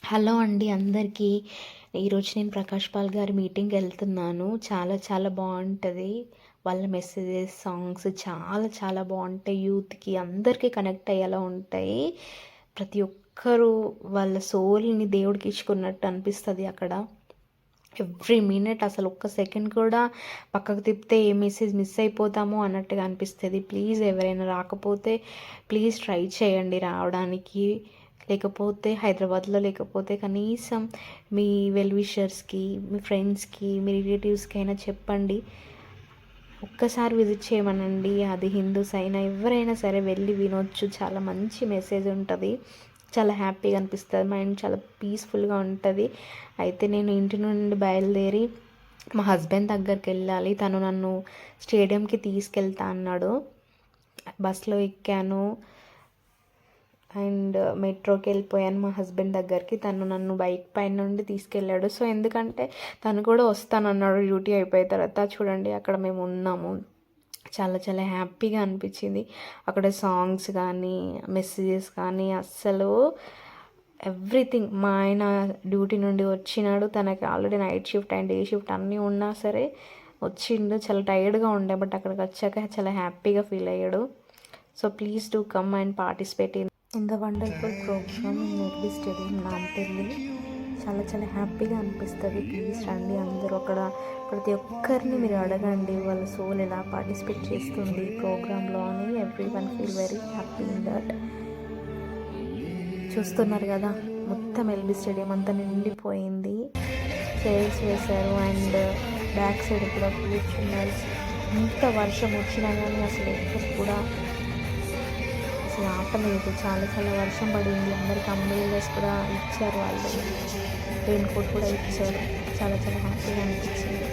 Hello అండి అందరికీ. ఈరోజు నేను ప్రకాష్ పాల్ గారి మీటింగ్కి వెళ్తున్నాను. చాలా చాలా బాగుంటుంది. వాళ్ళ మెసేజెస్, సాంగ్స్ చాలా చాలా బాగుంటాయి. యూత్కి అందరికీ కనెక్ట్ అయ్యేలా ఉంటాయి. ప్రతి ఒక్కరూ వాళ్ళ సోల్ని దేవుడికి ఇచ్చుకున్నట్టు అనిపిస్తుంది అక్కడ. ఎవ్రీ మినిట్ అసలు ఒక్క సెకండ్ కూడా పక్కకు తిప్పితే ఏ మెసేజ్ మిస్ అయిపోతామో అన్నట్టుగా అనిపిస్తుంది. ప్లీజ్ ఎవరైనా రాకపోతే ప్లీజ్ ట్రై చేయండి రావడానికి. లేకపోతే హైదరాబాద్లో లేకపోతే కనీసం మీ వెల్ విషర్స్కి, మీ ఫ్రెండ్స్కి, మీ రిలేటివ్స్కి అయినా చెప్పండి. ఒక్కసారి విజిట్ చేయమనండి. అది హిందూస్ అయినా ఎవరైనా సరే వెళ్ళి వినొచ్చు. చాలా మంచి మెసేజ్ ఉంటుంది. చాలా హ్యాపీగా అనిపిస్తుంది. మైండ్ చాలా పీస్ఫుల్గా ఉంటుంది. అయితే నేను ఇంటి నుండి బయలుదేరి మా హస్బెండ్ దగ్గరికి వెళ్ళాలి. తను నన్ను స్టేడియంకి తీసుకెళ్తా అన్నాడు. బస్లో ఎక్కాను అండ్ మెట్రోకి వెళ్ళిపోయాను మా హస్బెండ్ దగ్గరికి. తను నన్ను బైక్ పైన నుండి తీసుకెళ్ళాడు. సో ఎందుకంటే తను కూడా వస్తానన్నాడు డ్యూటీ అయిపోయిన తర్వాత. చూడండి అక్కడ మేము ఉన్నాము. చాలా చాలా హ్యాపీగా అనిపించింది. అక్కడ సాంగ్స్ కానీ మెసేజెస్ కానీ అస్సలు ఎవ్రీథింగ్. మా ఆయన డ్యూటీ నుండి వచ్చినాడు. తనకి already night shift and day shift అన్నీ ఉన్నా సరే వచ్చిండు. చాలా టైర్డ్గా ఉండే, బట్ అక్కడికి వచ్చాక చాలా హ్యాపీగా ఫీల్ అయ్యాడు. So please do come and participate in the wonderful programme in LB stadium Nampally. చాలా చాలా హ్యాపీగా అనిపిస్తుంది. ప్లీజ్ రండి అందరూ. అక్కడ ప్రతి ఒక్కరిని మీరు అడగండి వాళ్ళ సోల్ ఎలా పార్టిసిపేట్ చేస్తుంది ప్రోగ్రాంలో అని. Every one feel very happy in that. చూస్తున్నారు కదా, మొత్తం ఎల్బీ స్టేడియం అంతా నిండిపోయింది. చైర్స్ వేశారు అండ్ బ్యాక్ సైడ్ కూడా కూర్చున్నారు. ఇంత వర్షం వచ్చినా కానీ అసలు ఎక్కడ కూడా అసలు ఆపలేదు. చాలా చాలా వర్షం పడింది. అందరికి అంబ్రెల్లాస్ కూడా ఇచ్చారు, వాళ్ళు రెయిన్ కోట్ కూడా ఇచ్చారు. చాలా చాలా హ్యాపీగా అనిపించింది.